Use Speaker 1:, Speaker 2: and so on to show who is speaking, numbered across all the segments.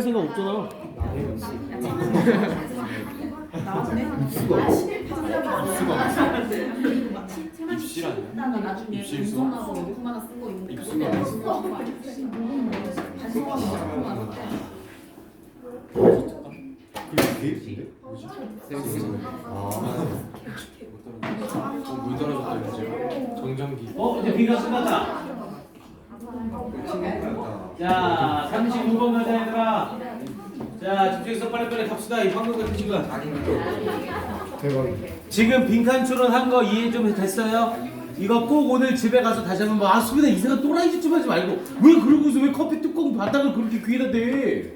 Speaker 1: 생각 없잖아.
Speaker 2: 입실 아니야?
Speaker 3: 나중에
Speaker 2: 입실수?
Speaker 3: 운송하고 용품 하나 쓴거 있는데
Speaker 2: 입수가
Speaker 3: 반성하고
Speaker 2: 그게 물 떨어졌다 이제 정전기.
Speaker 1: 이제 비가 끝났다. 자, 36번 가자 얘들아. 자, 집중해서 빨리빨리 갑시다. 이 방금 같은 시간. 지금 빈칸 추론한 거 이해 좀 됐어요? 이거 꼭 오늘 집에 가서 다시 한번 봐. 수빈아 이상한 또라이 짓 좀 하지 말고 왜 그러고서 왜 커피 뚜껑 바닥을 그렇게 귀에다 대?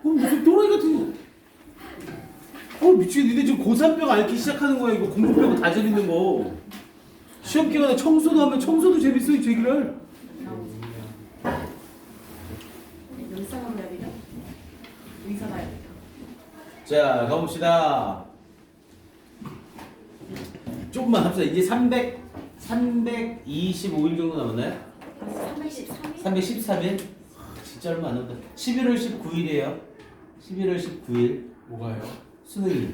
Speaker 1: 무슨 또라이 같은 미친 니네 지금 고3병 앓기 시작하는 거야. 이거 공부 빼고 다 재밌는 거. 시험 기간에 청소도 하면 청소도 재밌어 이 제기를.
Speaker 3: 열상으로 해야 되냐? 의사 가야 돼.
Speaker 1: 자, 가봅시다. 조금만 합시다. 이제 325일 정도 남았나요?
Speaker 3: 313일?
Speaker 1: 313일? 진짜 얼마 안 남았다. 11월 19일이에요. 11월 19일.
Speaker 2: 뭐가요?
Speaker 1: 수능이.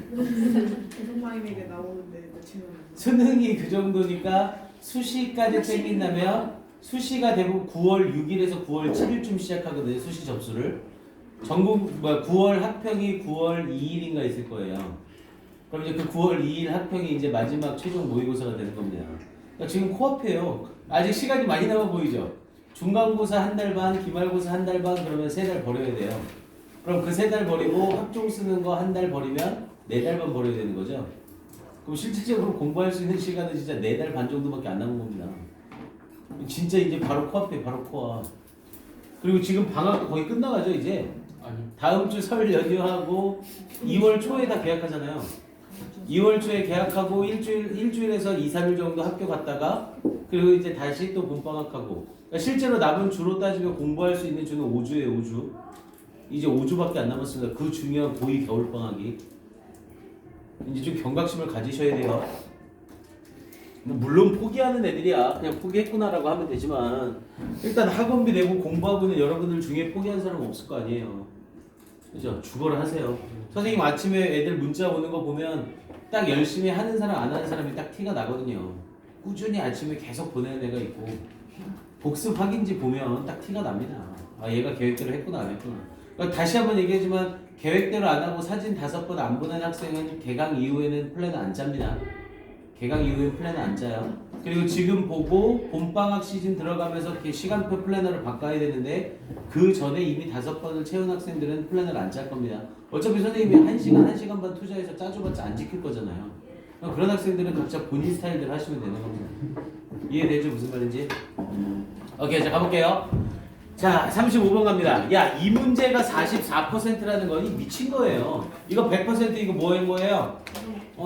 Speaker 3: 대성마임에게 나오는데 며칠
Speaker 1: 수능이 그 정도니까 수시까지 땡긴다면 수시가 대부분 9월 6일에서 9월 7일쯤 시작하거든요. 수시 접수를. 전국 9월 학평이 9월 2일인가 있을 거예요. 그럼 이제 그 9월 2일 학평이 이제 마지막 최종 모의고사가 되는 겁니다. 그러니까 지금 코앞이에요. 아직 시간이 많이 남아 보이죠? 중간고사 한 달 반, 기말고사 한 달 반 그러면 3달 버려야 돼요. 그럼 그 3달 버리고 학종 쓰는 거 한 달 버리면 4달 반 버려야 되는 거죠. 그럼 실질적으로 공부할 수 있는 시간은 진짜 4달 반 정도밖에 안 남은 겁니다. 진짜 이제 바로 코앞에 바로 코앞. 그리고 지금 방학도 거의 끝나가죠 이제.
Speaker 2: 아니.
Speaker 1: 다음 주 설 연휴하고 2월 초에 다 계약하잖아요. 2월 초에 계약하고 일주일에서 2, 3일 정도 학교 갔다가 그리고 이제 다시 또 봄방학하고. 그러니까 실제로 남은 주로 따지면 공부할 수 있는 주는 5주예요 5주. 이제 5주밖에 안 남았습니다. 그 중요한 고2 겨울방학이. 이제 좀 경각심을 가지셔야 돼요. 물론 포기하는 애들이야. 그냥 포기했구나라고 하면 되지만 일단 학원비 내고 공부하고 있는 여러분들 중에 포기한 사람 없을 거 아니에요. 그죠? 죽어라 하세요. 선생님 아침에 애들 문자 오는 거 보면 딱 열심히 하는 사람 안 하는 사람이 딱 티가 나거든요. 꾸준히 아침에 계속 보내는 애가 있고 복습 확인지 보면 딱 티가 납니다. 아 얘가 계획대로 했구나 안 했구나. 그러니까 다시 한번 얘기하지만 계획대로 안 하고 사진 5번 안 보낸 학생은 개강 이후에는 플랜을 안 짭니다. 개강 이후에 플랜을 안 짜요. 그리고 지금 보고 봄방학 시즌 들어가면서 이렇게 시간표 플래너를 바꿔야 되는데 그 전에 이미 5번을 채운 학생들은 플래너를 안 짤 겁니다. 어차피 선생님이 1시간, 1시간 반 투자해서 짜줘봤자 안 지킬 거잖아요. 그런 학생들은 각자 본인 스타일대로 하시면 되는 겁니다. 이해되죠? 무슨 말인지? 오케이, 자 가볼게요. 자, 35번 갑니다. 야, 이 문제가 44%라는 거니 미친 거예요. 이거 100% 이거 뭐인 거예요?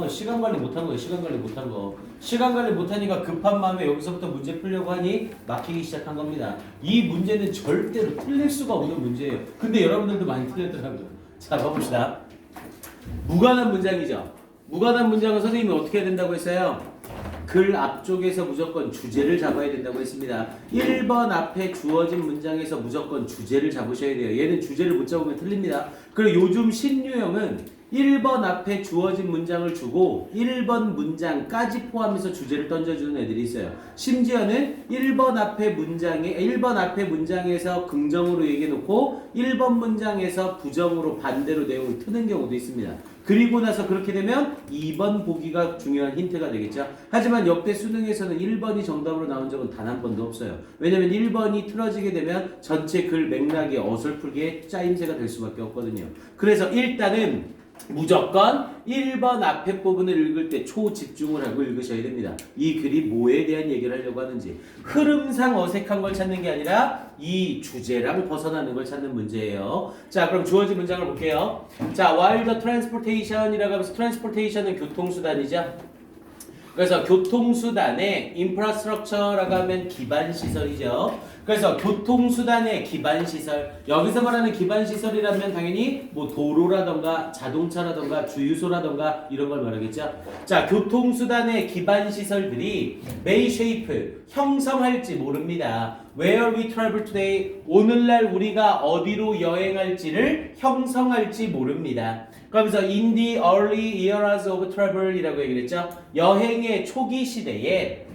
Speaker 1: 시간 관리 못한 거예요. 시간 관리 못한 거. 시간 관리 못하니까 급한 마음에 여기서부터 문제 풀려고 하니 막히기 시작한 겁니다. 이 문제는 절대로 틀릴 수가 없는 문제예요. 근데 여러분들도 많이 틀렸더라고요. 자, 봐봅시다. 무관한 문장이죠. 무관한 문장은 선생님이 어떻게 해야 된다고 했어요? 글 앞쪽에서 무조건 주제를 잡아야 된다고 했습니다. 1번 앞에 주어진 문장에서 무조건 주제를 잡으셔야 돼요. 얘는 주제를 못 잡으면 틀립니다. 그리고 요즘 신유형은 1번 앞에 주어진 문장을 주고 1번 문장까지 포함해서 주제를 던져주는 애들이 있어요. 심지어는 1번 앞에 문장에서 긍정으로 얘기해놓고 1번 문장에서 부정으로 반대로 내용을 트는 경우도 있습니다. 그리고 나서 그렇게 되면 2번 보기가 중요한 힌트가 되겠죠. 하지만 역대 수능에서는 1번이 정답으로 나온 적은 단 한 번도 없어요. 왜냐면 1번이 틀어지게 되면 전체 글 맥락이 어설프게 짜임새가 될 수밖에 없거든요. 그래서 일단은 무조건 1번 앞에 부분을 읽을 때 초집중을 하고 읽으셔야 됩니다. 이 글이 뭐에 대한 얘기를 하려고 하는지. 흐름상 어색한 걸 찾는 게 아니라 이 주제랑 벗어나는 걸 찾는 문제예요. 자, 그럼 주어진 문장을 볼게요. 자, while the transportation이라고 하면서 transportation은 교통수단이죠. 그래서 교통수단의 infrastructure라고 하면 기반시설이죠. 그래서 교통수단의 기반시설, 여기서 말하는 기반시설이라면 당연히 뭐 도로라던가 자동차라던가 주유소라던가 이런 걸 말하겠죠. 자, 교통수단의 기반시설들이 may shape, 형성할지 모릅니다. Where we travel today, 오늘날 우리가 어디로 여행할지를 형성할지 모릅니다. 그러면서 in the early eras of travel 이라고 얘기를 했죠. 여행의 초기 시대에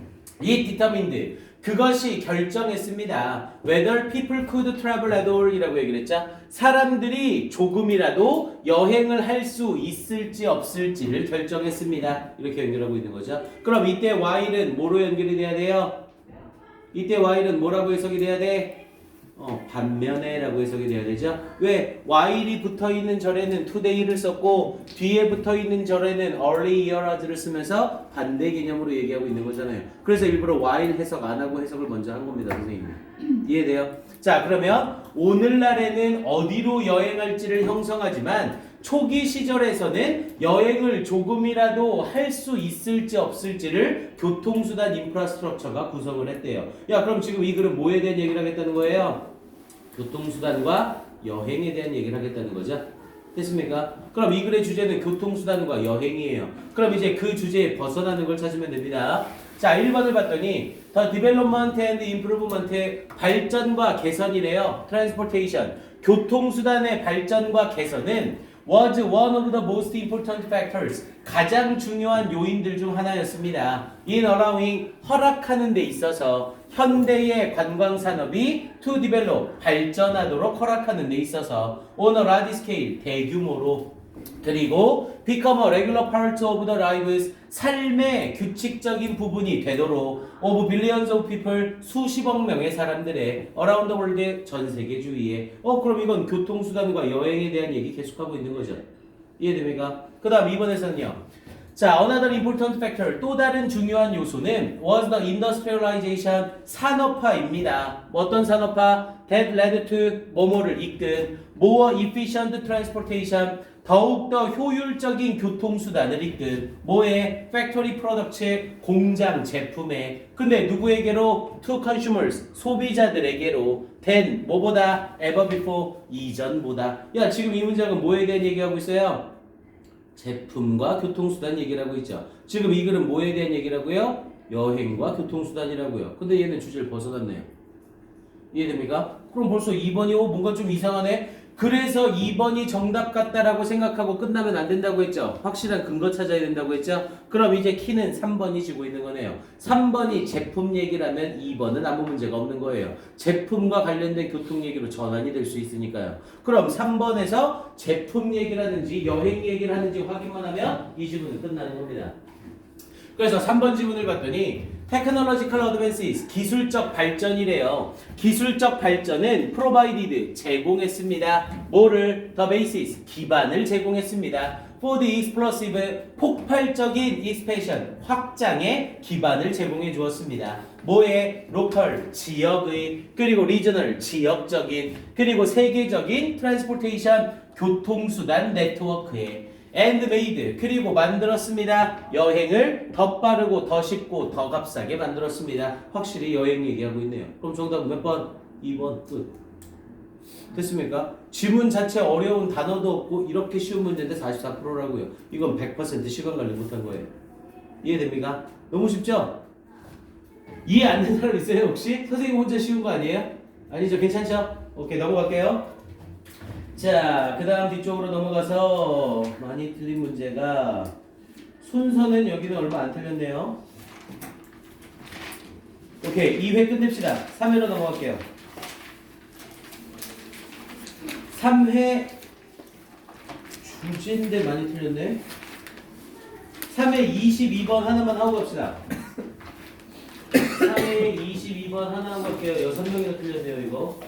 Speaker 1: it determined, 그것이 결정했습니다. Whether people could travel at all 이라고 얘기를 했죠. 사람들이 조금이라도 여행을 할 수 있을지 없을지를 결정했습니다. 이렇게 연결하고 있는 거죠. 그럼 이때 while은 뭐로 연결이 돼야 돼요? 이때 while은 뭐라고 해석이 돼야 돼? 반면에라고 해석이 돼야 되죠. 왜? while이 붙어있는 절에는 today를 썼고 뒤에 붙어있는 절에는 early earas를 쓰면서 반대 개념으로 얘기하고 있는 거잖아요. 그래서 일부러 while 해석 안 하고 해석을 먼저 한 겁니다, 선생님. 이해돼요? 자, 그러면 오늘날에는 어디로 여행할지를 형성하지만 초기 시절에서는 여행을 조금이라도 할 수 있을지 없을지를 교통수단 인프라스트럭처가 구성을 했대요. 야, 그럼 지금 이 글은 뭐에 대한 얘기를 하겠다는 거예요? 교통수단과 여행에 대한 얘기를 하겠다는 거죠. 됐습니까? 그럼 이 글의 주제는 교통수단과 여행이에요. 그럼 이제 그 주제에 벗어나는 걸 찾으면 됩니다. 자, 1번을 봤더니 The development and improvement의 발전과 개선이래요. Transportation, 교통수단의 발전과 개선은 was one of the most important factors, 가장 중요한 요인들 중 하나였습니다. in allowing, 허락하는 데 있어서 현대의 관광산업이 to develop, 발전하도록 허락하는 데 있어서 on a large scale, 대규모로, 그리고 become a regular part of the lives, 삶의 규칙적인 부분이 되도록 of billions of people, 수십억 명의 사람들의 around the world, 전 세계 주위에. 그럼 이건 교통수단과 여행에 대한 얘기 계속하고 있는 거죠. 이해됩니까? 그 다음 2번에서는요. 자, another important factor, 또 다른 중요한 요소는 was the industrialization, 산업화입니다. 어떤 산업화? That led to 뭐뭐를 이끈 more efficient transportation, 더욱더 효율적인 교통수단을 이끈 뭐에? factory products, 공장 제품에. 근데 누구에게로? to consumers, 소비자들에게로. than 뭐보다? ever before, 이전보다. 야, 지금 이 문장은 뭐에 대한 얘기하고 있어요? 제품과 교통수단 얘기를 하고 있죠. 지금 이 글은 뭐에 대한 얘기라고요? 여행과 교통수단이라고요. 근데 얘는 주제를 벗어났네요. 이해됩니까? 그럼 벌써 2번이 뭔가 좀 이상하네? 그래서 2번이 정답 같다라고 생각하고 끝나면 안 된다고 했죠. 확실한 근거 찾아야 된다고 했죠. 그럼 이제 키는 3번이 지고 있는 거네요. 3번이 제품 얘기라면 2번은 아무 문제가 없는 거예요. 제품과 관련된 교통 얘기로 전환이 될 수 있으니까요. 그럼 3번에서 제품 얘기라든지 여행 얘기를 하는지 확인만 하면 이 지문은 끝나는 겁니다. 그래서 3번 지문을 봤더니 Technological advances, 기술적 발전이래요. 기술적 발전은 provided, 제공했습니다. 뭐를? The basis, 기반을 제공했습니다. For the explosive, 폭발적인 expansion, 확장의 기반을 제공해 주었습니다. 뭐의? local, 지역의, 그리고 regional, 지역적인, 그리고 세계적인 transportation, 교통수단 네트워크에 and made, 그리고 만들었습니다. 여행을 더 빠르고 더 쉽고 더 값싸게 만들었습니다. 확실히 여행 얘기하고 있네요. 그럼 정답은 몇 번? 2번 끝. 됐습니까? 지문 자체 어려운 단어도 없고 이렇게 쉬운 문제인데 44%라고요. 이건 100% 시간 관리 못한 거예요. 이해됩니까? 너무 쉽죠? 이해 안 되는 사람 있어요 혹시? 선생님 혼자 쉬운 거 아니에요? 아니죠? 괜찮죠? 오케이, 넘어갈게요. 자, 그 다음 뒤쪽으로 넘어가서 많이 틀린 문제가 순서는 여기는 얼마 안 틀렸네요. 오케이, 2회 끝냅시다. 3회로 넘어갈게요. 3회 주제인데 많이 틀렸네. 3회 22번 하나만 하고 갑시다. 3회 22번 하나 하고 갈게요. 6명이나 틀렸네요 이거.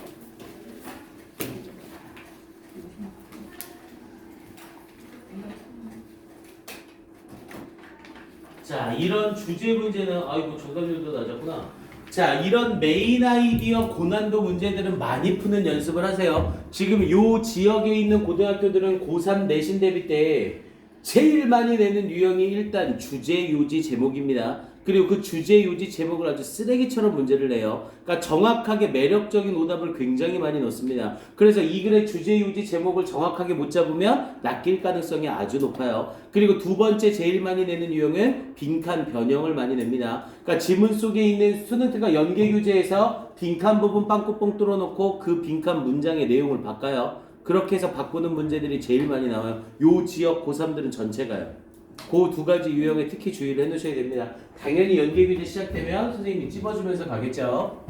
Speaker 1: 자, 이런 주제 문제는 아이고 정답률도 낮았구나. 자, 이런 메인 아이디어 고난도 문제들은 많이 푸는 연습을 하세요. 지금 요 지역에 있는 고등학교들은 고3 내신 대비 때 제일 많이 내는 유형이 일단 주제, 요지, 제목입니다. 그리고 그 주제, 요지, 제목을 아주 쓰레기처럼 문제를 내요. 그러니까 정확하게 매력적인 오답을 굉장히 많이 넣습니다. 그래서 이 글의 주제, 요지, 제목을 정확하게 못 잡으면 낚일 가능성이 아주 높아요. 그리고 두 번째 제일 많이 내는 유형은 빈칸 변형을 많이 냅니다. 그러니까 지문 속에 있는 스튜던트가 연계 교재에서 빈칸 부분 빵꾸뻥 뚫어놓고 그 빈칸 문장의 내용을 바꿔요. 그렇게 해서 바꾸는 문제들이 제일 많이 나와요. 요 지역 고3들은 전체가요. 그 두 가지 유형에 특히 주의를 해놓으셔야 됩니다. 당연히 연계교재 시작되면 선생님이 찝어주면서 가겠죠.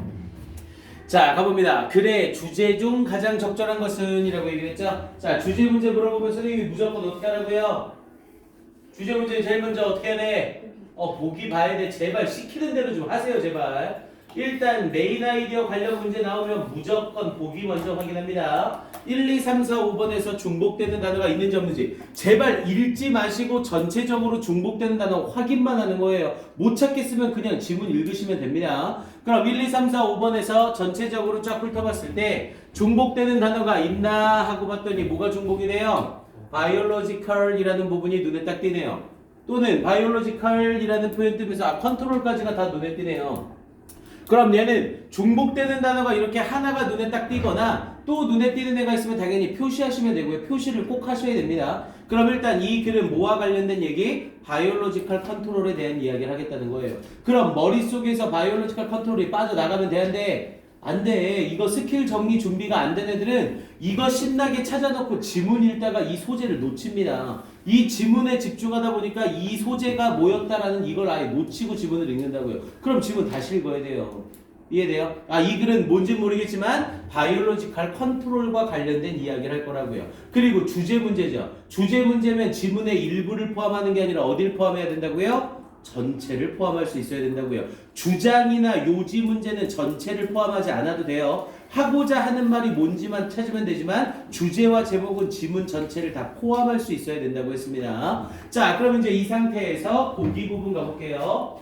Speaker 1: 자, 가봅니다. 글의 주제 중 가장 적절한 것은 이라고 얘기를 했죠. 자, 주제 문제 물어보면 선생님이 무조건 어떻게 하라고요? 주제 문제 제일 먼저 어떻게 해야 돼? 보기 봐야 돼. 제발 시키는 대로 좀 하세요, 제발. 일단 메인 아이디어 관련 문제 나오면 무조건 보기 먼저 확인합니다. 1, 2, 3, 4, 5번에서 중복되는 단어가 있는지 없는지 제발 읽지 마시고 전체적으로 중복되는 단어 확인만 하는 거예요. 못 찾겠으면 그냥 지문 읽으시면 됩니다. 그럼 1, 2, 3, 4, 5번에서 전체적으로 쫙 훑어봤을 때 중복되는 단어가 있나 하고 봤더니 뭐가 중복이 돼요? biological이라는 부분이 눈에 딱 띄네요. 또는 biological이라는 표현 뜨면서 control까지가 다 눈에 띄네요. 그럼 얘는 중복되는 단어가 이렇게 하나가 눈에 딱 띄거나 또 눈에 띄는 애가 있으면 당연히 표시하시면 되고요. 표시를 꼭 하셔야 됩니다. 그럼 일단 이 글은 뭐와 관련된 얘기? 바이올로지컬 컨트롤에 대한 이야기를 하겠다는 거예요. 그럼 머릿속에서 바이올로지컬 컨트롤이 빠져나가면 되는데 안 돼. 이거 스킬 정리 준비가 안 된 애들은 이거 신나게 찾아놓고 지문 읽다가 이 소재를 놓칩니다. 이 지문에 집중하다 보니까 이 소재가 뭐였다라는 이걸 아예 놓치고 지문을 읽는다고요. 그럼 지문 다시 읽어야 돼요. 이해돼요? 이 글은 뭔지 모르겠지만 바이올로지컬 컨트롤과 관련된 이야기를 할 거라고요. 그리고 주제 문제죠. 주제 문제면 지문의 일부를 포함하는 게 아니라 어딜 포함해야 된다고요? 전체를 포함할 수 있어야 된다고요. 주장이나 요지 문제는 전체를 포함하지 않아도 돼요. 하고자 하는 말이 뭔지만 찾으면 되지만 주제와 제목은 지문 전체를 다 포함할 수 있어야 된다고 했습니다. 자, 그럼 이제 이 상태에서 보기 부분 가볼게요.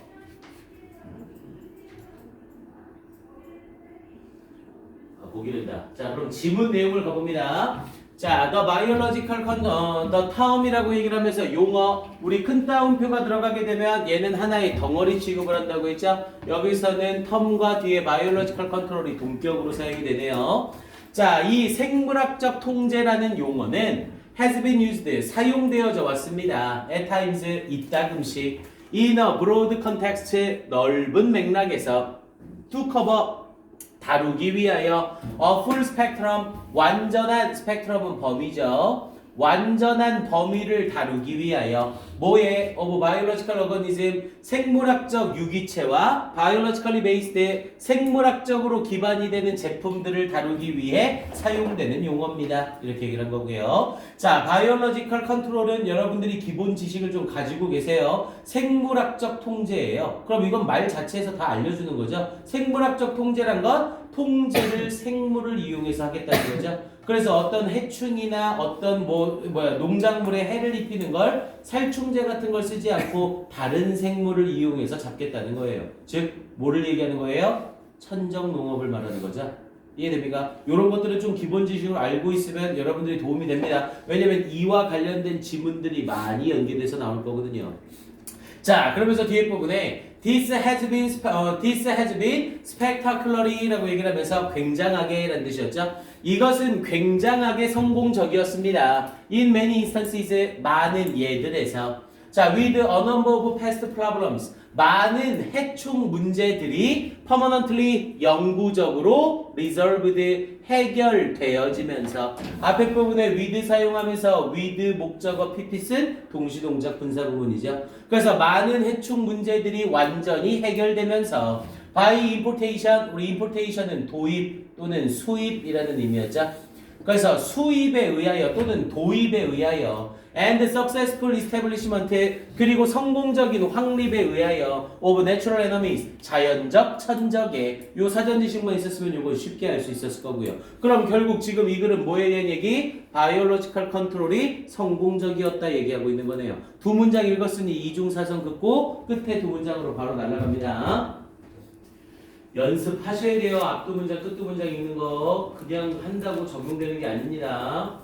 Speaker 1: 보기를 다. 자, 그럼 지문 내용을 가봅니다. 자, the biological the term이라고 얘기를 하면서 용어, 우리 큰 따옴표가 들어가게 되면 얘는 하나의 덩어리 취급을 한다고 했죠. 여기서는 term과 뒤에 biological control이 동격으로 사용이 되네요. 자, 이 생물학적 통제라는 용어는 has been used, 사용되어져 왔습니다. at times, 이따금씩 in a broad context, 넓은 맥락에서 to cover, 다루기 위하여 a full spectrum, 완전한 스펙트럼은 범위죠. 완전한 범위를 다루기 위하여 뭐에 of biological organism, 생물학적 유기체와 biologically based, 생물학적으로 기반이 되는 제품들을 다루기 위해 사용되는 용어입니다. 이렇게 얘기를 한 거고요. 자, biological control은 여러분들이 기본 지식을 좀 가지고 계세요. 생물학적 통제예요. 그럼 이건 말 자체에서 다 알려주는 거죠. 생물학적 통제란 건 통제를 생물을 이용해서 하겠다는 거죠. 그래서 어떤 해충이나 어떤 농작물에 해를 입히는 걸 살충제 같은 걸 쓰지 않고 다른 생물을 이용해서 잡겠다는 거예요. 즉 뭐를 얘기하는 거예요? 천적 농업을 말하는 거죠. 이해됩니까? 이런 것들은 좀 기본 지식으로 알고 있으면 여러분들이 도움이 됩니다. 왜냐면 이와 관련된 지문들이 많이 연계돼서 나올 거거든요. 자, 그러면서 뒤에 부분에 This has been spectacularly 라고 얘기를 하면서 굉장하게 라는 뜻이었죠. 이것은 굉장하게 성공적이었습니다. In many instances, 많은 예들에서. 자, with a number of past problems, 많은 해충 문제들이 permanently, 영구적으로 resolved, 해결되어지면서 앞에 부분에 with 사용하면서 with 목적어 PP 쓴 동시동작 분사구문이죠. 그래서 많은 해충 문제들이 완전히 해결되면서 by importation, 우리 importation은 도입 또는 수입이라는 의미였죠. 그래서 수입에 의하여 또는 도입에 의하여 and successful establishment, 그리고 성공적인 확립에 의하여 of natural enemies, 자연적 천적에, 요 사전 지식만 있었으면 요거 쉽게 알 수 있었을 거고요. 그럼 결국 지금 이 글은 뭐에 대한 얘기? biological control이 성공적이었다 얘기하고 있는 거네요. 두 문장 읽었으니 이중사선 긋고 끝에 두 문장으로 바로 날아갑니다. 연습하셔야 돼요. 앞두 문장, 끝두 문장 읽는 거 그냥 한다고 적용되는 게 아닙니다.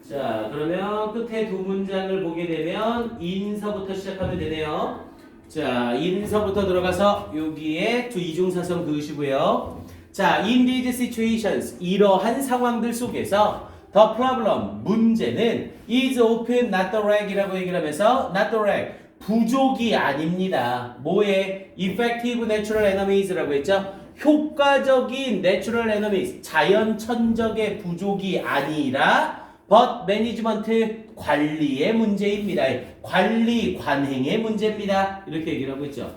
Speaker 1: 자, 그러면 끝에 두 문장을 보게 되면 인서부터 시작하면 되네요. 자, 인서부터 들어가서 여기에 두 이중사성 그으시고요. 자, in these situations 이러한 상황들 속에서 the problem 문제는 is often not the rag이라고 얘기를 하면서 not the rag 부족이 아닙니다. 뭐에 effective natural enemies라고 했죠? 효과적인 natural enemies 자연 천적의 부족이 아니라 but management 관리의 문제입니다. 관리 관행의 문제입니다. 이렇게 얘기를 하고 있죠.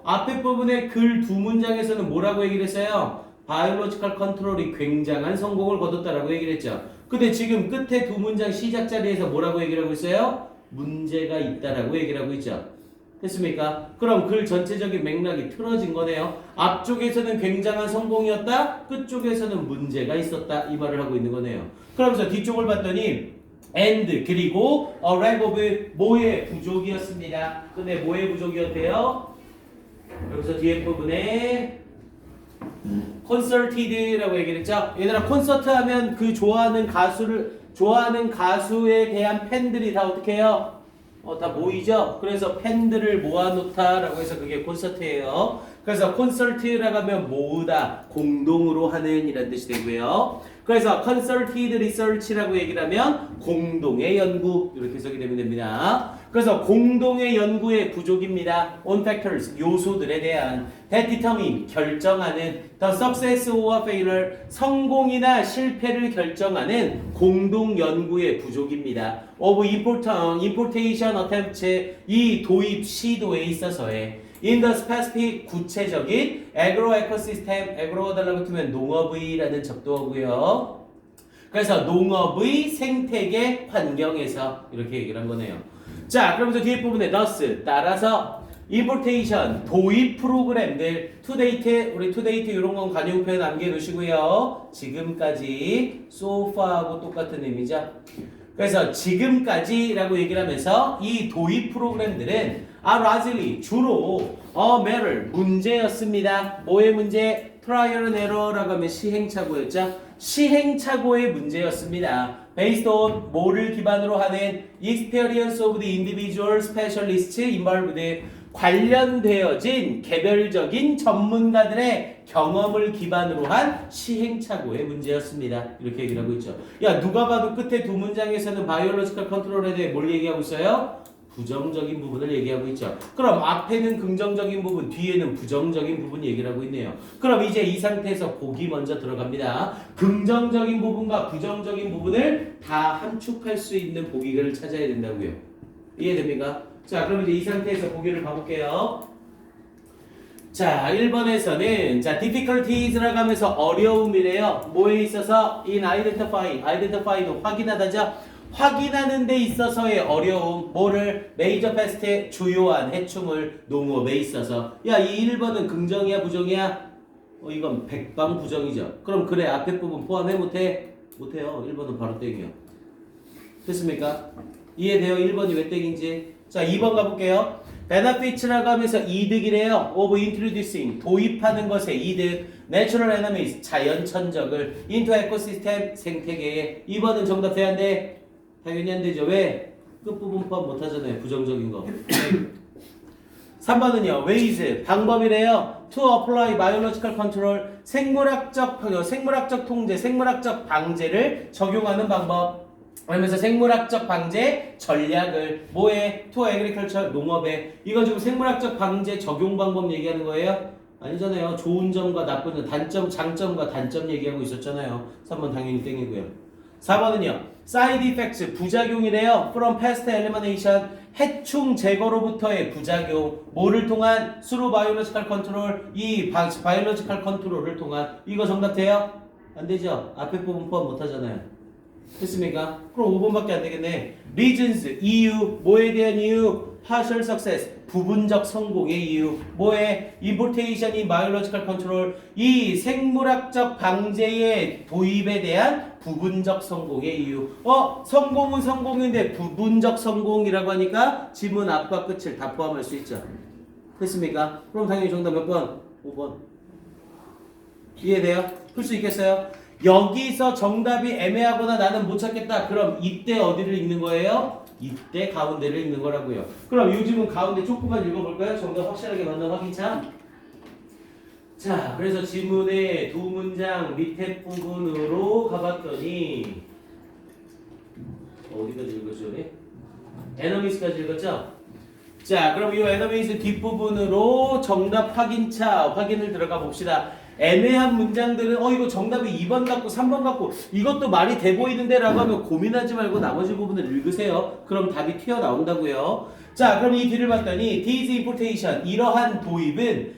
Speaker 1: 앞에 부분에 글 두 문장에서는 뭐라고 얘기를 했어요? 바이올로지컬 컨트롤이 굉장한 성공을 거뒀다라고 얘기를 했죠. 근데 지금 끝에 두 문장 시작 자리에서 뭐라고 얘기를 하고 있어요? 문제가 있다라고 얘기를 하고 있죠. 됐습니까? 그럼 글 전체적인 맥락이 틀어진 거네요. 앞쪽에서는 굉장한 성공이었다. 끝쪽에서는 문제가 있었다. 이 말을 하고 있는 거네요. 그러면서 뒤쪽을 봤더니 and 그리고 a lack of 뭐의 부족이었습니다. 근데 뭐의 부족이었대요? 여기서 뒤에 부분에 concerted라고 얘기를 했죠. 얘들아 콘서트 하면 그 좋아하는 가수에 대한 팬들이 다 어떻게 해요? 다 모이죠. 그래서 팬들을 모아놓다라고 해서 그게 콘서트예요. 그래서 콘서트라고 하면 모으다, 공동으로 하는 이란 뜻이 되고요. 그래서 concerted research라고 얘기를 하면 공동의 연구 이렇게 해석이 되면 됩니다. 그래서 공동의 연구의 부족입니다. on factors 요소들에 대한 that determine 결정하는 the success or failure 성공이나 실패를 결정하는 공동 연구의 부족입니다. of importation attempts 이 도입 시도에 있어서의 in the specific 구체적인 agro ecosystem agro 달라고 붙으면 농업의라는 접두어고요. 그래서 농업의 생태계 환경에서 이렇게 얘기를 한 거네요. 자, 그러면서 뒤에 부분에 thus 따라서 importation 도입 프로그램들 to date 우리 to date 이런 건 관용 표현 남겨 놓으시고요. 지금까지 so far하고 똑같은 의미죠. 그래서 지금까지라고 얘기를 하면서 이 도입 프로그램들은 largely 주로 matter 문제였습니다. 뭐의 문제? trial and error라고 하면 시행착오였죠. 시행착오의 문제였습니다. based on 뭐를 기반으로 하는 experience of the individual specialist involved 관련되어진 개별적인 전문가들의 경험을 기반으로 한 시행착오의 문제였습니다. 이렇게 얘기를 하고 있죠. 야, 누가 봐도 끝에 두 문장에서는 바이올로지컬 컨트롤에 대해 뭘 얘기하고 있어요? 부정적인 부분을 얘기하고 있죠. 그럼 앞에는 긍정적인 부분, 뒤에는 부정적인 부분 얘기를 하고 있네요. 그럼 이제 이 상태에서 보기 먼저 들어갑니다. 긍정적인 부분과 부정적인 부분을 다 함축할 수 있는 보기를 찾아야 된다고요. 이해됩니까? 자, 그럼 이제 이 상태에서 보기를 봐볼게요. 자, 1번에서는 자, difficulties라고 하면서 어려움이래요. 뭐에 있어서? in identify는 확인하다죠. 확인하는 데 있어서의 어려움, 뭐를? 메이저 페스트의 주요한 해충을 농업에 있어서. 야, 이 1번은 긍정이야, 부정이야? 이건 백방 부정이죠. 그럼 그래, 앞에 부분 포함해 못해? 못해요. 1번은 바로 땡이요. 됐습니까? 이해돼요? 1번이 왜 땡인지. 자, 2번 가볼게요. benefits라고 하면서 이득이래요. of introducing 도입하는 것의 이득. natural enemies 자연 천적을 into ecosystem 생태계에. 2번은 정답 돼야 안 돼? 당연히 안 되죠. 왜? 끝부분 포함 못하잖아요. 부정적인 거. 3번은요. ways 방법이래요. to apply biological control 생물학적 통제, 생물학적 방제를 적용하는 방법. 그러면서 생물학적 방제 전략을 뭐에? to agriculture 농업에. 이건 지금 생물학적 방제 적용 방법 얘기하는 거예요? 아니잖아요. 좋은 점과 나쁜 점, 단점, 장점과 단점 얘기하고 있었잖아요. 3번 당연히 땡이고요. 4번은요. side effects 부작용이래요. from pest elimination 해충 제거로부터의 부작용. 뭐를 통한? through biological control 이 바이올로지컬 컨트롤을 통한. 이거 정답 돼요? 안 되죠. 앞에 부분 포함 못 하잖아요. 됐습니까? 그럼 5번밖에 안 되겠네. reasons 이유. 뭐에 대한 이유? partial success 부분적 성공의 이유. 뭐에? importation in biological control 이 생물학적 방제의 도입에 대한 부분적 성공의 이유. 성공은 성공인데 부분적 성공이라고 하니까 지문 앞과 끝을 다 포함할 수 있죠. 됐습니까? 그럼 당연히 정답 몇 번? 5번. 이해돼요? 풀 수 있겠어요? 여기서 정답이 애매하거나 나는 못 찾겠다. 그럼 이때 어디를 읽는 거예요? 이때 가운데를 읽는 거라고요. 그럼 요즘은 가운데 조금만 읽어볼까요? 정답 확실하게 맞는 확인차. 자, 그래서 지문의 두 문장 밑에 부분으로 가봤더니 어디까지 읽었죠? 우리? 에너미스까지 읽었죠? 자, 그럼 이 에너미스 뒷부분으로 정답 확인차 확인을 들어가 봅시다. 애매한 문장들은 이거 정답이 2번 같고 3번 같고 이것도 말이 돼 보이는데 라고 하면 고민하지 말고 나머지 부분을 읽으세요. 그럼 답이 튀어나온다고요. 자, 그럼 이 뒤를 봤더니 This importation 이러한 도입은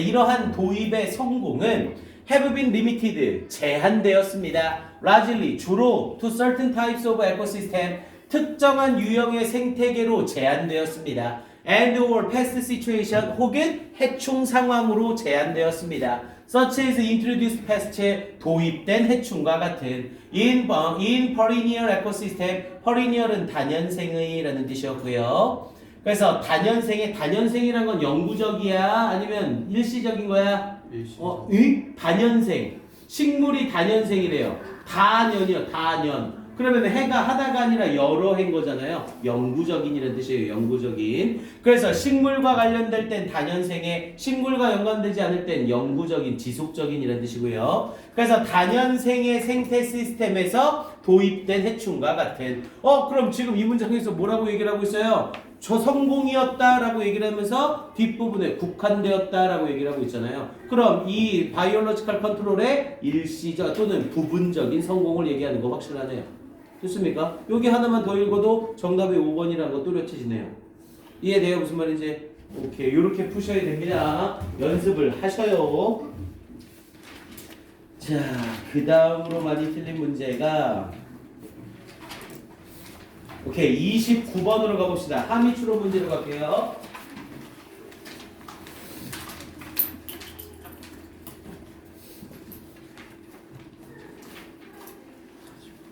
Speaker 1: 이러한 도입의 성공은 have been limited 제한되었습니다. largely 주로 to certain types of ecosystem 특정한 유형의 생태계로 제한되었습니다. and or past situation 혹은 해충 상황으로 제한되었습니다. such as introduced pest에 도입된 해충과 같은 in perennial ecosystem perennial은 단연생의 라는 뜻이었고요. 그래서 단연생이란 건 영구적이야 아니면 일시적인 거야? 단연생 식물이 단연생이래요. 단연이요 단연. 그러면 해가 하나가 아니라 여러 해인 거잖아요. 영구적인이라는 뜻이에요. 영구적인. 그래서 식물과 관련될 땐 단연생에 식물과 연관되지 않을 땐 영구적인 지속적인이라는 뜻이고요. 그래서 단연생의 생태 시스템에서 도입된 해충과 같은 그럼 지금 이 문장에서 뭐라고 얘기를 하고 있어요? 저 성공이었다라고 얘기를 하면서 뒷부분에 국한되었다라고 얘기를 하고 있잖아요. 그럼 이 바이올로지컬 컨트롤의 일시적 또는 부분적인 성공을 얘기하는 거 확실하네요. 좋습니까? 여기 하나만 더 읽어도 정답이 5번이라는 거 뚜렷해지네요. 이해돼요? 무슨 말인지? 오케이. 이렇게 푸셔야 됩니다. 연습을 하셔요. 자, 그 다음으로 많이 틀린 문제가 오케이. 29번으로 가봅시다. 함의추론 문제로 갈게요.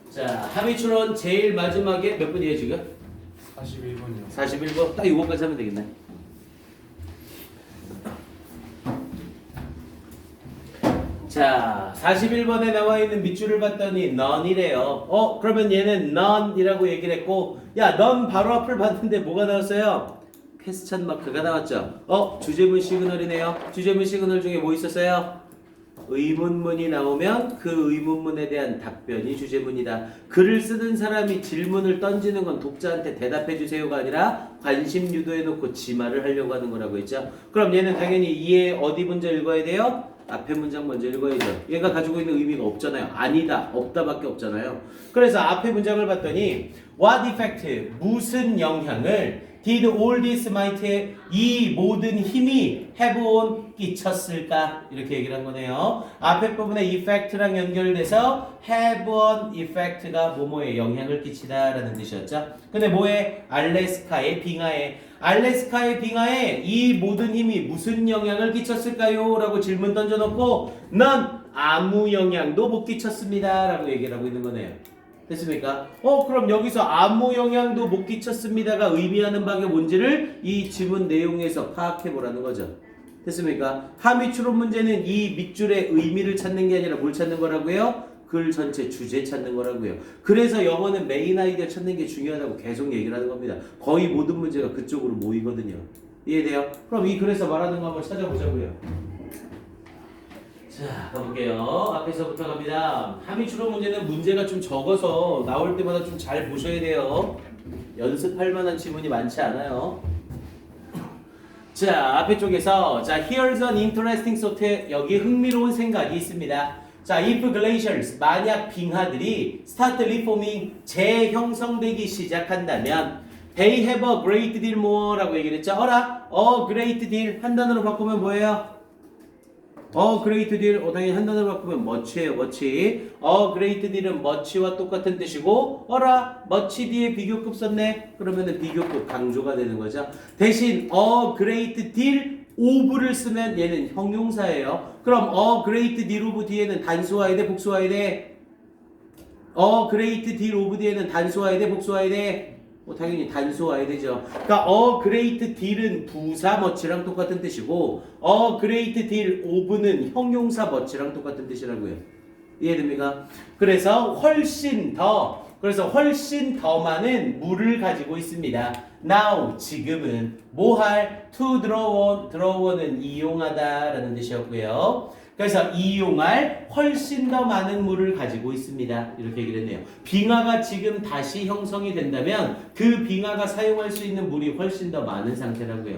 Speaker 1: 자, 함의추론 제일 마지막에 몇 분이에요 지금?
Speaker 2: 41번이요.
Speaker 1: 41번? 딱 이거까지 하면 되겠네. 자, 41번에 나와 있는 밑줄을 봤더니 none이래요. 그러면 얘는 none이라고 얘기를 했고, 야, none 바로 앞을 봤는데 뭐가 나왔어요? 퀘스천 마크가 나왔죠. 주제문 시그널이네요. 주제문 시그널 중에 뭐 있었어요? 의문문이 나오면 그 의문문에 대한 답변이 주제문이다. 글을 쓰는 사람이 질문을 던지는 건 독자한테 대답해 주세요가 아니라 관심 유도해놓고 지 말을 하려고 하는 거라고 했죠. 그럼 얘는 당연히 이해 어디 먼저 읽어야 돼요? 앞에 문장 먼저 읽어야죠. 얘가 가지고 있는 의미가 없잖아요. 아니다, 없다밖에 없잖아요. 그래서 앞에 문장을 봤더니 what effect, 무슨 영향을 did all this might에 이 모든 힘이 have on 끼쳤을까? 이렇게 얘기를 한 거네요. 앞에 부분에 effect랑 연결돼서 have on effect가 뭐뭐에 영향을 끼치다 라는 뜻이었죠. 근데 뭐에? 알래스카의 빙하에 이 모든 힘이 무슨 영향을 끼쳤을까요? 라고 질문 던져놓고 넌 아무 영향도 못 끼쳤습니다 라고 얘기를 하고 있는 거네요. 됐습니까? 그럼 여기서 아무 영향도 못 끼쳤습니다가 의미하는 바가 뭔지를 이 지문 내용에서 파악해 보라는 거죠. 됐습니까? 함의추론 문제는 이 밑줄의 의미를 찾는 게 아니라 뭘 찾는 거라고요? 글 전체 주제 찾는 거라고요. 그래서 영어는 메인 아이디어 찾는 게 중요하다고 계속 얘기를 하는 겁니다. 거의 모든 문제가 그쪽으로 모이거든요. 이해돼요? 그럼 이 글에서 말하는 거 한번 찾아보자고요. 자, 가볼게요. 앞에서부터 갑니다. 함의추론 문제는 문제가 좀 적어서 나올 때마다 좀 잘 보셔야 돼요. 연습할 만한 지문이 많지 않아요. 자, 앞에 쪽에서 자, here's an interesting thought. 여기 흥미로운 생각이 있습니다. 자, if glaciers, 만약 빙하들이 start reforming, 재형성되기 시작한다면 they have a great deal more 라고 얘기를 했죠. a great deal 한 단어로 바꾸면 뭐예요? great deal, 당연히 한 단어로 바꾸면 much예요, much. great deal은 much와 똑같은 뜻이고, much 뒤에 비교급 썼네? 그러면은 비교급 강조가 되는 거죠. 대신 great deal of를 쓰면 얘는 형용사예요. 그럼 great deal of 뒤에는 단수와야 돼, 복수와야 돼? great deal of 뒤에는 단수와야 돼, 복수와야 돼? 당연히 단수와야 되죠. 그러니까 great deal은 부사 much랑 똑같은 뜻이고 great deal of는 형용사 much랑 똑같은 뜻이라고요. 이해됩니까? 그래서 훨씬 더 많은 물을 가지고 있습니다. Now 지금은 뭐할 to draw는 이용하다라는 뜻이었고요. 그래서 이용할 훨씬 더 많은 물을 가지고 있습니다. 이렇게 얘기를 했네요. 빙하가 지금 다시 형성이 된다면 그 빙하가 사용할 수 있는 물이 훨씬 더 많은 상태라고요.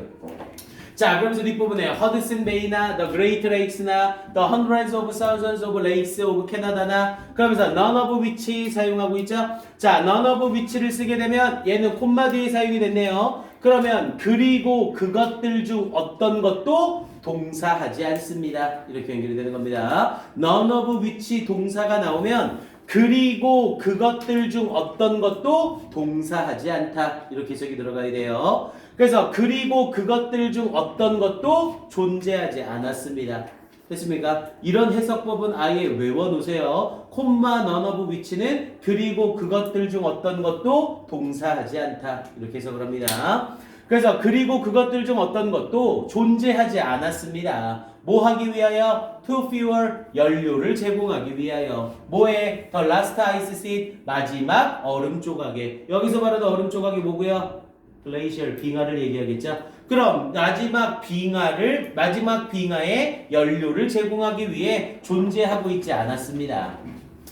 Speaker 1: 자, 그러면서 뒷부분에 허드슨 베이나 The Great Lakes나 The Hundreds of Thousands of Lakes of Canada나 그러면서 none of which 사용하고 있죠. 자, none of which를 쓰게 되면 얘는 콤마 뒤에 사용이 됐네요. 그러면 그리고 그것들 중 어떤 것도 동사하지 않습니다. 이렇게 연결이 되는 겁니다. none of which 동사가 나오면 그리고 그것들 중 어떤 것도 동사하지 않다. 이렇게 해석이 들어가야 돼요. 그래서 그리고 그것들 중 어떤 것도 존재하지 않았습니다. 됐습니까? 이런 해석법은 아예 외워놓으세요. 콤마 none of which는 그리고 그것들 중 어떤 것도 동사하지 않다. 이렇게 해석을 합니다. 그래서 그리고 그것들 중 어떤 것도 존재하지 않았습니다. 뭐 하기 위하여? To fuel, 연료를 제공하기 위하여. 뭐에? The last ice sheet, 마지막 얼음 조각에. 여기서 말하는 얼음 조각이 뭐고요? 글레이셜, 빙하를 얘기하겠죠? 그럼 마지막 빙하에 연료를 제공하기 위해 존재하고 있지 않았습니다.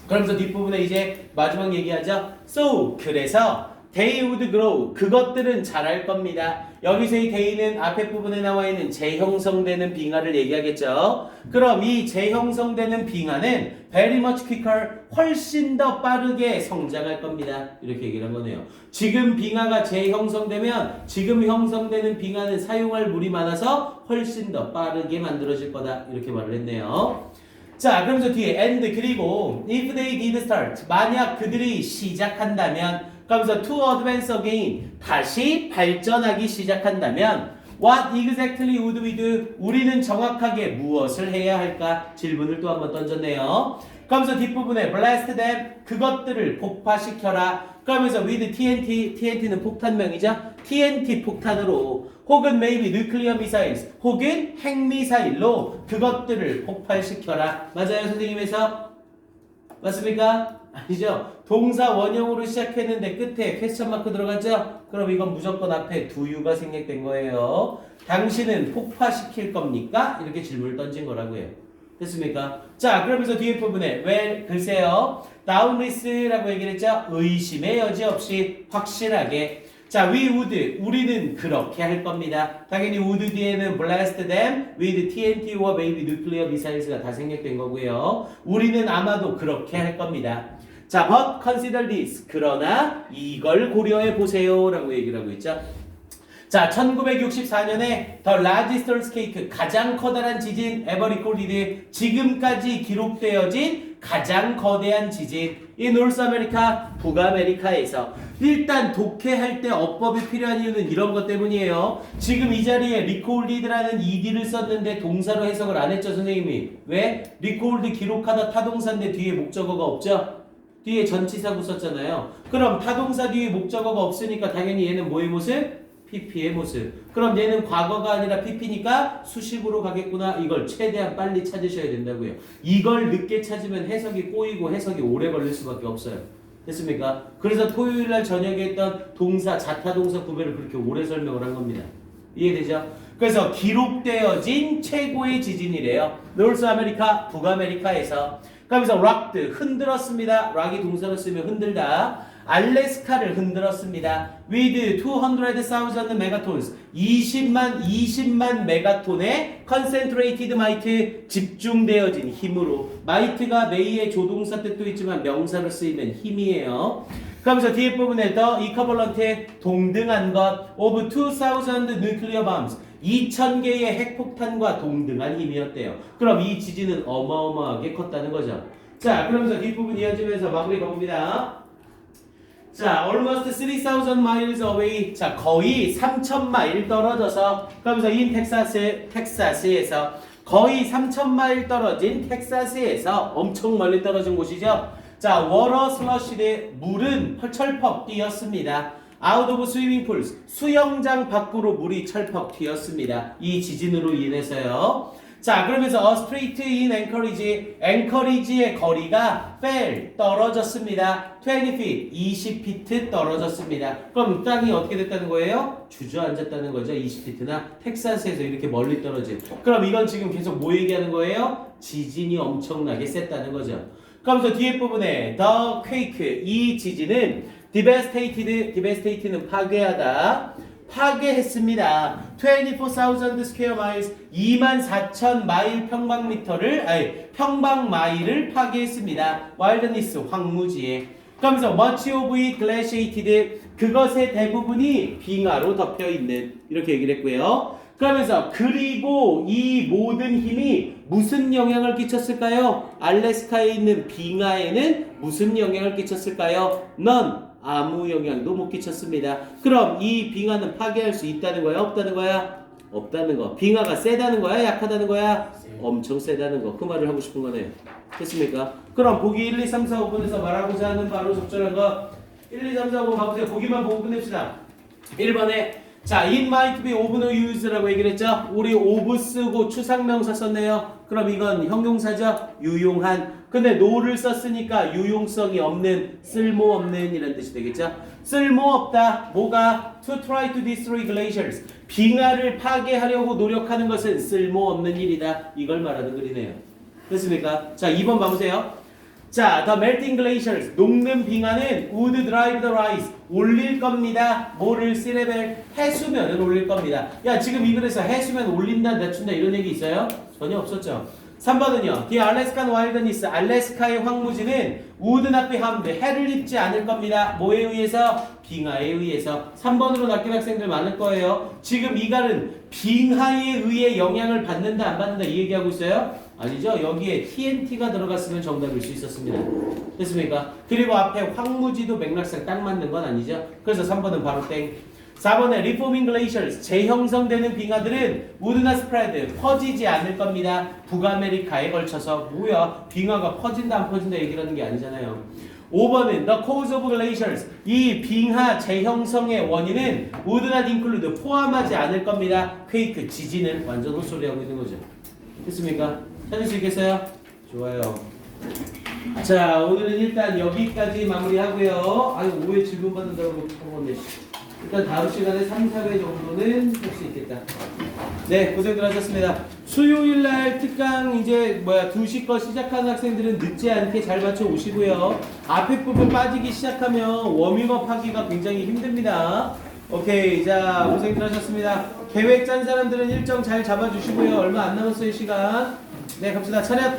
Speaker 1: 그러면서 뒷부분에 이제 마지막 얘기하죠? So, 그래서 They would grow. 그것들은 자랄 겁니다. 여기서 이 they는 앞에 부분에 나와 있는 재형성되는 빙하를 얘기하겠죠. 그럼 이 재형성되는 빙하는 very much quicker, 훨씬 더 빠르게 성장할 겁니다. 이렇게 얘기를 한 거네요. 지금 빙하가 재형성되면 지금 형성되는 빙하는 사용할 물이 많아서 훨씬 더 빠르게 만들어질 거다. 이렇게 말을 했네요. 자, 그러면서 뒤에 and 그리고 if they did start, 만약 그들이 시작한다면 그러면서 to advance again, 다시 발전하기 시작한다면 what exactly would we do? 우리는 정확하게 무엇을 해야 할까? 질문을 또 한번 던졌네요. 그러면서 뒷부분에 blast them, 그것들을 폭파시켜라. 그러면서 with TNT는 폭탄명이죠. TNT 폭탄으로 혹은 maybe nuclear missiles, 혹은 핵미사일로 그것들을 폭발시켜라. 맞아요, 선생님에서? 맞습니까? 아니죠. 동사 원형으로 시작했는데 끝에 퀘스천 마크 들어갔죠? 그럼 이건 무조건 앞에 do가 생략된 거예요. 당신은 폭파시킬 겁니까? 이렇게 질문을 던진 거라고요. 됐습니까? 자, 그러면서 뒤에 부분에 왜 글쎄요. doubtless라고 얘기를 했죠? 의심의 여지 없이 확실하게. 자, we would, 우리는 그렇게 할 겁니다. 당연히 would 뒤에는 blast them with TNT와 maybe nuclear missiles가 다 생략된 거고요. 우리는 아마도 그렇게 할 겁니다. 자, but consider this. 그러나 이걸 고려해 보세요. 라고 얘기를 하고 있죠. 자, 1964년에 The Largest Earthquake, 가장 커다란 지진 ever recorded, 지금까지 기록되어진 가장 거대한 지진 이 노스 아메리카, 북아메리카에서. 일단 독해할 때 어법이 필요한 이유는 이런 것 때문이에요. 지금 이 자리에 recorded라는 ed를 썼는데 동사로 해석을 안 했죠, 선생님이. 왜? record 기록하다 타동사인데 뒤에 목적어가 없죠? 뒤에 전치사구 썼잖아요. 그럼 타동사 뒤에 목적어가 없으니까 당연히 얘는 뭐의 모습? PP의 모습. 그럼 얘는 과거가 아니라 PP니까 수식으로 가겠구나. 이걸 최대한 빨리 찾으셔야 된다고요. 이걸 늦게 찾으면 해석이 꼬이고 해석이 오래 걸릴 수밖에 없어요. 됐습니까? 그래서 토요일날 저녁에 했던 동사, 자타동사 구별을 그렇게 오래 설명을 한 겁니다. 이해되죠? 그래서 기록되어진 최고의 지진이래요. 노스 아메리카, 북아메리카에서. 그러면서 rocked, 흔들었습니다. rock이 동사로 쓰면 흔들다. 알래스카를 흔들었습니다. with 200,000 megatons, 20만 메가톤의 concentrated might, 집중되어진 힘으로. might가 may의 조동사 뜻도 있지만 명사로 쓰이면 힘이에요. 그러면서 뒤에 부분에 the equivalent, 동등한 것 of 2,000 nuclear bombs, 2,000개의 핵폭탄과 동등한 힘이었대요. 그럼 이 지진은 어마어마하게 컸다는 거죠. 자, 그러면서 뒷부분 이어지면서 마무리 가봅니다. 자, almost 3,000 miles away. 자, 거의 3,000마일 떨어져서. 그러면서 in 텍사스에서 거의 3,000마일 떨어진 텍사스에서 엄청 멀리 떨어진 곳이죠. 자, water slushed, 물은 철퍽 뛰었습니다. out of swimming pools, 수영장 밖으로 물이 철퍽 튀었습니다. 이 지진으로 인해서요. 자, 그러면서 a street in Anchorage, 앵커리지의 거리가 fell, 떨어졌습니다. 20 feet, 20피트 떨어졌습니다. 그럼 땅이 어떻게 됐다는 거예요? 주저앉았다는 거죠. 20피트나 텍사스에서 이렇게 멀리 떨어진. 그럼 이건 지금 계속 뭐 얘기하는 거예요? 지진이 엄청나게 셌다는 거죠. 그러면서 뒤에 부분에 the quake, 이 지진은 devastated는 파괴하다. 파괴했습니다. 24,000 square miles, 24,000 마일 평방 마일을 파괴했습니다. wilderness, 황무지에. 그러면서 much of it glaciated, 그것의 대부분이 빙하로 덮여 있는, 이렇게 얘기를 했고요. 그러면서 그리고 이 모든 힘이 무슨 영향을 끼쳤을까요? 알래스카에 있는 빙하에는 무슨 영향을 끼쳤을까요? None, 아무 영향도 못 끼쳤습니다. 그럼 이 빙하는 파괴할 수 있다는 거야? 없다는 거야? 없다는 거. 빙하가 세다는 거야? 약하다는 거야? 엄청 세다는 거. 그 말을 하고 싶은 거네요. 됐습니까? 그럼 보기 1, 2, 3, 4, 5번에서 말하고자 하는 바로 적절한 거 1, 2, 3, 4, 5번 가보세요. 보기만 보고 끝냅시다. 1번에 자, it might be of no use라고 얘기를 했죠? 우리 of 쓰고 추상명사 썼네요. 그럼 이건 형용사죠? 유용한. 근데 no를 썼으니까 유용성이 없는, 쓸모없는 이런 뜻이 되겠죠? 쓸모없다. 뭐가? To try to destroy glaciers. 빙하를 파괴하려고 노력하는 것은 쓸모없는 일이다. 이걸 말하는 글이네요. 됐습니까? 자, 2번 봐보세요. 자, the melting glaciers, 녹는 빙하는 would drive the rise, 올릴 겁니다. 뭐를 씨레벨? 해수면을 올릴 겁니다. 야, 지금 이 글에서 해수면 올린다, 낮춘다 이런 얘기 있어요? 전혀 없었죠. 3번은요. The Alaskan wilderness, 알래스카의 황무지는 would not be harmed, 해를 입지 않을 겁니다. 뭐에 의해서? 빙하에 의해서. 3번으로 낚인 학생들 많을 거예요. 지금 이 갈은 빙하에 의해 영향을 받는다 안 받는다 이 얘기하고 있어요? 아니죠. 여기에 TNT가 들어갔으면 정답일 수 있었습니다. 됐습니까? 그리고 앞에 황무지도 맥락상 딱 맞는 건 아니죠. 그래서 3번은 바로 땡. 4번에 reforming glaciers, 재형성되는 빙하들은 would not spread, 퍼지지 않을 겁니다. 북아메리카에 걸쳐서. 뭐야, 빙하가 퍼진다 안 퍼진다 얘기를 하는 게 아니잖아요. 5번은 the cause of glaciers, 이 빙하 재형성의 원인은 would not include, 포함하지 않을 겁니다. quake, 지진을. 완전 헛소리하고 있는 거죠. 됐습니까? 찾을 수 있겠어요? 좋아요. 자, 오늘은 일단 여기까지 마무리하고요. 아유, 5회 질문 받는다고 하겠네. 일단 다음 시간에 3, 4회 정도는 할 수 있겠다. 네, 고생들 하셨습니다. 수요일날 특강 이제 2시 거 시작하는 학생들은 늦지 않게 잘 맞춰 오시고요. 앞에 부분 빠지기 시작하면 워밍업 하기가 굉장히 힘듭니다. 오케이, 자, 고생들 하셨습니다. 계획 짠 사람들은 일정 잘 잡아주시고요. 얼마 안 남았어요, 시간. 네, 갑시다. 차렷.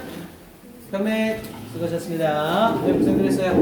Speaker 1: 경례. 수고하셨습니다. 네, 고생들 했어요.